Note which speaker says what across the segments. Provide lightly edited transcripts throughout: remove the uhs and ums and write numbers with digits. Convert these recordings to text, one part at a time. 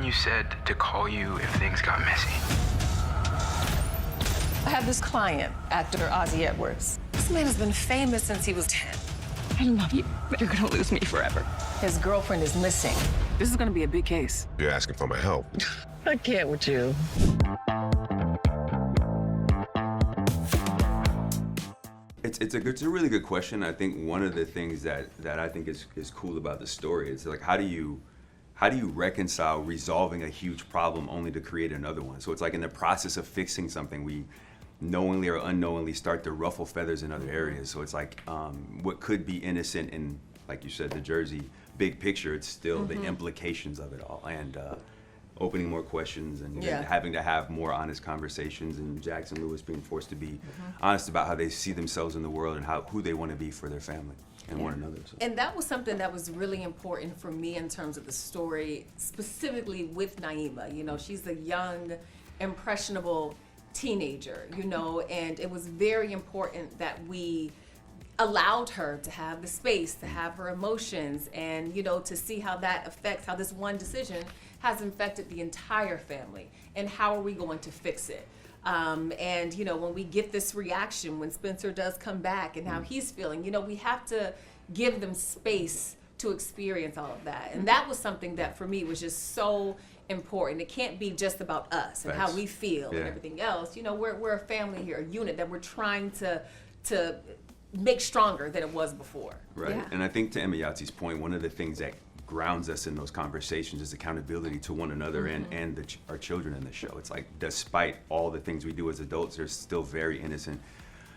Speaker 1: when you said to call you if things got messy?
Speaker 2: I have this client, actor Ozzie Edwards. This man has been famous since he was 10.
Speaker 3: I love you, but you're gonna lose me forever.
Speaker 2: His girlfriend is missing.
Speaker 3: This is gonna be a big case.
Speaker 4: You're asking for my help.
Speaker 2: I can't with you.
Speaker 5: It's a really good question. I think one of the things that I think is cool about the story is like how do you reconcile resolving a huge problem only to create another one? So it's like in the process of fixing something, we knowingly or unknowingly start to ruffle feathers in other areas. So it's like what could be innocent in, like you said, the Jersey big picture, it's still the implications of it all, and opening more questions and having to have more honest conversations, and Jax Lewis being forced to be honest about how they see themselves in the world and who they want to be for their family and one another. So.
Speaker 6: And that was something that was really important for me in terms of the story, specifically with Naima. You know, she's a young, impressionable teenager, you know, and it was very important that we allowed her to have the space to have her emotions and, you know, to see how that affects, how this one decision has infected the entire family and how are we going to fix it. And, you know, when we get this reaction, when Spencer does come back and how he's feeling, you know, we have to give them space to experience all of that. And that was something that for me was just so important. It can't be just about us and how we feel and everything else. You know, we're a family here, a unit that we're trying to make stronger than it was before.
Speaker 5: Right. Yeah. And I think to Emiyatsi's point, one of the things that grounds us in those conversations is accountability to one another and our children in the show. It's like, despite all the things we do as adults, there's still very innocent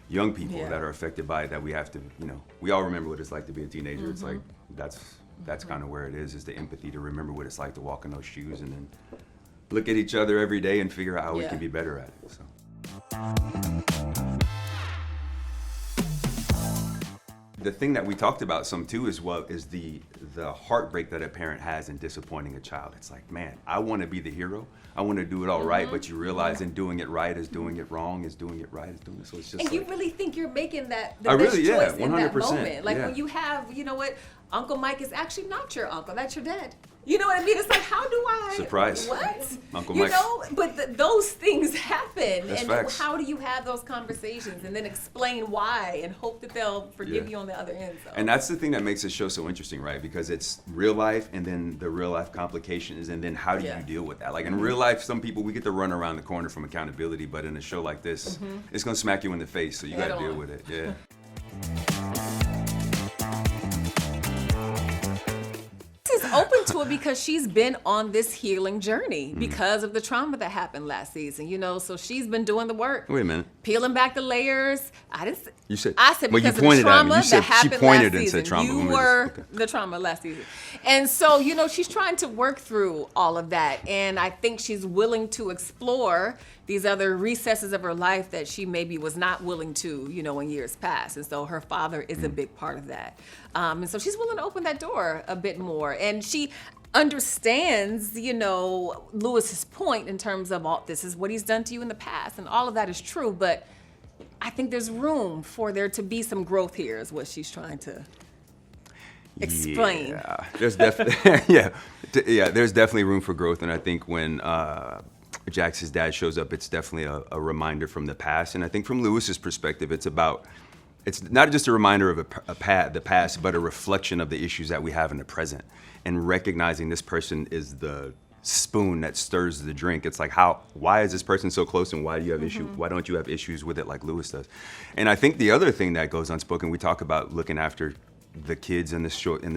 Speaker 5: young people that are affected by it that we have to, you know, we all remember what it's like to be a teenager. It's like, that's kind of where it is the empathy to remember what it's like to walk in those shoes and then look at each other every day and figure out how we can be better at it. So. The thing that we talked about some too is the heartbreak that a parent has in disappointing a child. It's like, man, I want to be the hero. I want to do it all right, but you realize in doing it right is doing it wrong, is doing it right is doing it. So it's just.
Speaker 6: And
Speaker 5: like,
Speaker 6: you really think you're making the
Speaker 5: I
Speaker 6: best
Speaker 5: really,
Speaker 6: choice
Speaker 5: 100%,
Speaker 6: in that moment. Like when you have, you know what, Uncle Mike is actually not your uncle. That's your dad. You know what I mean? It's like, how do I?
Speaker 5: Surprise.
Speaker 6: What?
Speaker 5: Uncle
Speaker 6: you
Speaker 5: Mike.
Speaker 6: know, but those things happen.
Speaker 5: That's
Speaker 6: and
Speaker 5: facts.
Speaker 6: How do you have those conversations and then explain why and hope that they'll forgive you on the other end? So.
Speaker 5: And that's the thing that makes this show so interesting, right? Because it's real life and then the real life complications and then how do you deal with that? Like in real life, some people, we get to run around the corner from accountability, but in a show like this, it's gonna smack you in the face, so you gotta deal with it, yeah.
Speaker 6: She's open to it because she's been on this healing journey because of the trauma that happened last season, you know, so she's been doing the work.
Speaker 5: Wait a minute.
Speaker 6: Peeling back the layers. I said
Speaker 5: well,
Speaker 6: because
Speaker 5: you pointed
Speaker 6: of the trauma
Speaker 5: at me. You said
Speaker 6: that happened
Speaker 5: she pointed
Speaker 6: last
Speaker 5: and
Speaker 6: season.
Speaker 5: said trauma.
Speaker 6: You were the trauma last season. And so, you know, she's trying to work through all of that. And I think she's willing to explore these other recesses of her life that she maybe was not willing to, you know, in years past. And so her father is a big part of that. And so she's willing to open that door a bit more. And she understands, you know, Lewis's point in terms of all this is what he's done to you in the past. And all of that is true. But I think there's room for there to be some growth here is what she's trying to explain.
Speaker 5: Yeah, there's definitely there's definitely room for growth. And I think when Jax's dad shows up, it's definitely a reminder from the past. And I think from Lewis's perspective, it's not just a reminder of the past, but a reflection of the issues that we have in the present. And recognizing this person is the spoon that stirs the drink. It's like, why is this person so close, and why do you have issues? Why don't you have issues with it like Lewis does? And I think the other thing that goes unspoken, we talk about looking after the kids in this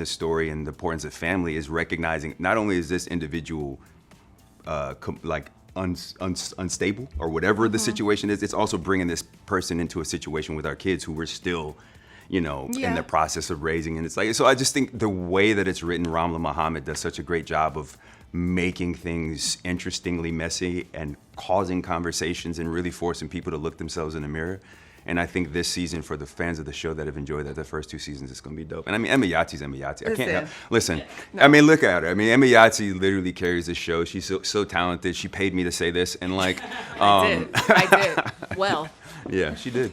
Speaker 5: story and the importance of family, is recognizing not only is this individual unstable or whatever the situation is, it's also bringing this person into a situation with our kids who we're still, you know, in the process of raising. And it's like, so I just think the way that it's written, Ramla Muhammad does such a great job of making things interestingly messy and causing conversations and really forcing people to look themselves in the mirror. And I think this season, for the fans of the show that have enjoyed that, the first 2 seasons, it's going to be dope. And I mean, Emiyatsi's Emiyatsi. I can't listen. No. I mean, look at her. I mean, Emiyatsi literally carries this show. She's so talented. She paid me to say this, and like,
Speaker 6: I did. Well.
Speaker 5: Yeah, she did.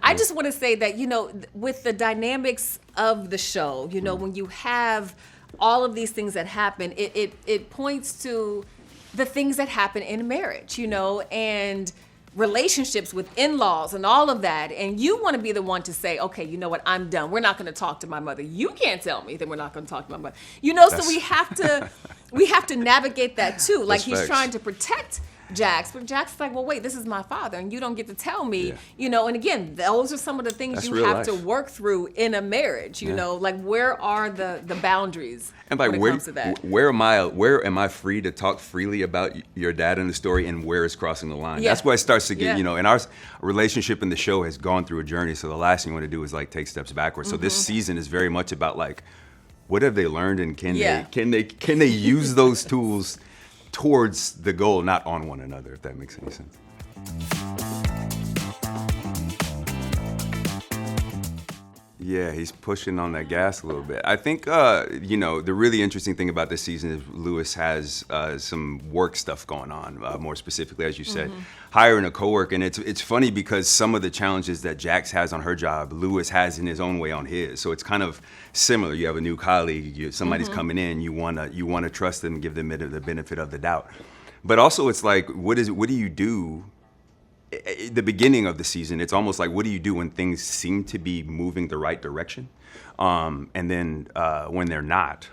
Speaker 6: I just want to say that, you know, with the dynamics of the show, you know, when you have all of these things that happen, it points to the things that happen in marriage, and relationships with in-laws and all of that. And you want to be the one to say, okay, you know what, I'm done. We're not going to talk to my mother. You can't tell me that we're not going to talk to my mother. So we have to navigate that too. Like, he's trying to protect Jax, but Jax is like, well, wait, this is my father, and you don't get to tell me, and again, those are some of the things you have to work through in a marriage, like, where are the boundaries
Speaker 5: and like,
Speaker 6: when it comes to that?
Speaker 5: Where am I free to talk freely about your dad in the story, and where is crossing the line? That's where it starts to get, and our relationship in the show has gone through a journey, so the last thing you want to do is like take steps backwards. So this season is very much about like, what have they learned, and can they use those tools towards the goal, not on one another, if that makes any sense. Yeah, he's pushing on that gas a little bit. I think, the really interesting thing about this season is Lewis has some work stuff going on, more specifically, as you said, hiring a coworker. And it's funny because some of the challenges that Jax has on her job, Lewis has in his own way on his. So it's kind of similar. You have a new colleague, somebody's coming in, you wanna trust them and give them the benefit of the doubt. But also it's like, what do you do? At the beginning of the season, it's almost like, what do you do when things seem to be moving the right direction, and then when they're not?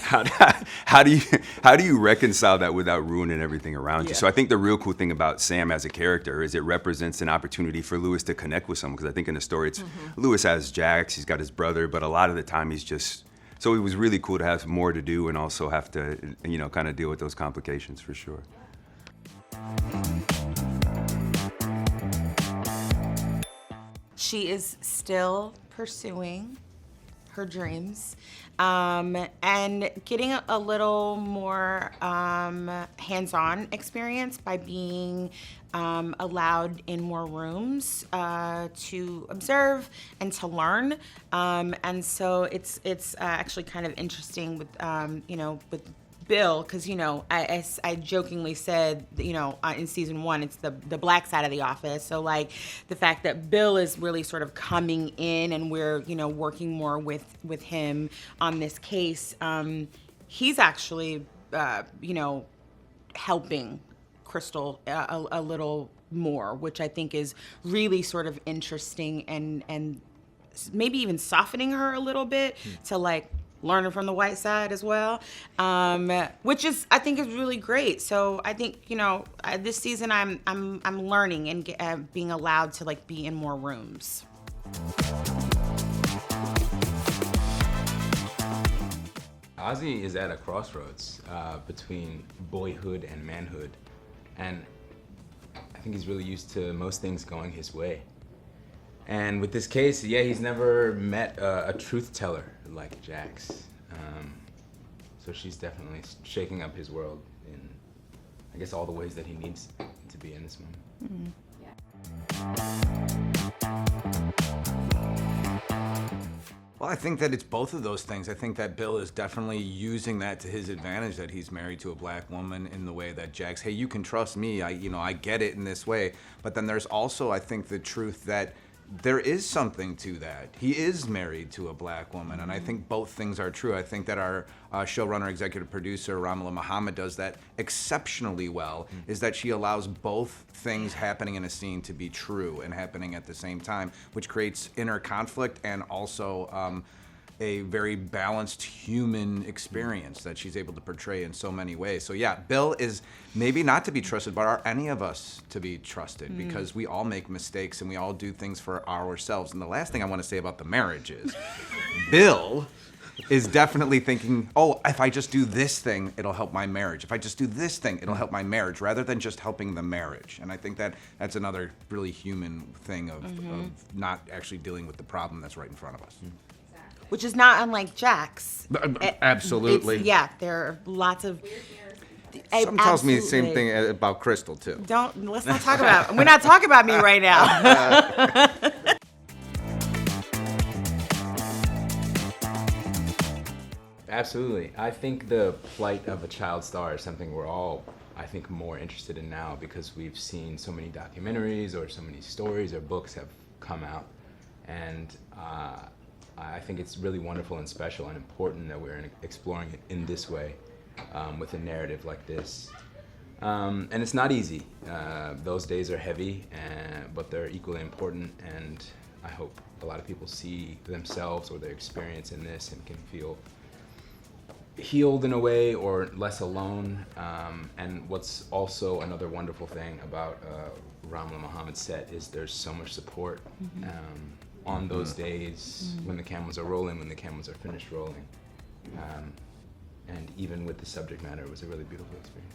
Speaker 5: How do you reconcile that without ruining everything around you? So I think the real cool thing about Sam as a character is it represents an opportunity for Lewis to connect with someone, because I think in the story it's Lewis has Jax, he's got his brother, but a lot of the time he's just. So it was really cool to have more to do and also have to kind of deal with those complications for sure.
Speaker 4: She is still pursuing her dreams, and getting a little more hands-on experience by being allowed in more rooms to observe and to learn. And so it's actually kind of interesting with with Bill, because I jokingly said in season 1 it's the black side of the office, so like the fact that Bill is really sort of coming in and we're working more with him on this case, he's actually helping Crystal a little more, which I think is really sort of interesting and maybe even softening her a little bit to like learning from the white side as well, which I think is really great. So I think this season I'm learning and being allowed to like be in more rooms.
Speaker 1: Ozzie is at a crossroads between boyhood and manhood, and I think he's really used to most things going his way. And with this case, he's never met a truth teller like Jax. So she's definitely shaking up his world in, I guess, all the ways that he needs to be in this moment.
Speaker 7: Well, I think that it's both of those things. I think that Bill is definitely using that to his advantage, that he's married to a black woman, in the way that Jax, hey, you can trust me, I get it in this way. But then there's also, I think, the truth that there is something to that. He is married to a black woman, and I think both things are true. I think that our showrunner, executive producer, Ramala Muhammad, does that exceptionally well, is that she allows both things happening in a scene to be true and happening at the same time, which creates inner conflict and also a very balanced human experience that she's able to portray in so many ways. So yeah, Bill is maybe not to be trusted, but are any of us to be trusted? Because we all make mistakes and we all do things for ourselves. And the last thing I want to say about the marriage is, Bill is definitely thinking, oh, if I just do this thing, it'll help my marriage. If I just do this thing, it'll help my marriage, rather than just helping the marriage. And I think that that's another really human thing of not actually dealing with the problem that's right in front of us.
Speaker 4: Which is not unlike Jax.
Speaker 7: Absolutely.
Speaker 4: There are lots of.
Speaker 7: Something tells me the same thing about Crystal too.
Speaker 4: Let's not talk about. We're not talking about me right now.
Speaker 1: Absolutely. I think the plight of a child star is something we're all, I think, more interested in now, because we've seen so many documentaries or so many stories or books have come out, and I think it's really wonderful and special and important that we're exploring it in this way, with a narrative like this. And it's not easy. Those days are heavy, but they're equally important, and I hope a lot of people see themselves or their experience in this and can feel healed in a way or less alone. And what's also another wonderful thing about Ramla Muhammad's set is there's so much support on those days when the cameras are rolling, when the cameras are finished rolling. And even with the subject matter, it was a really beautiful experience.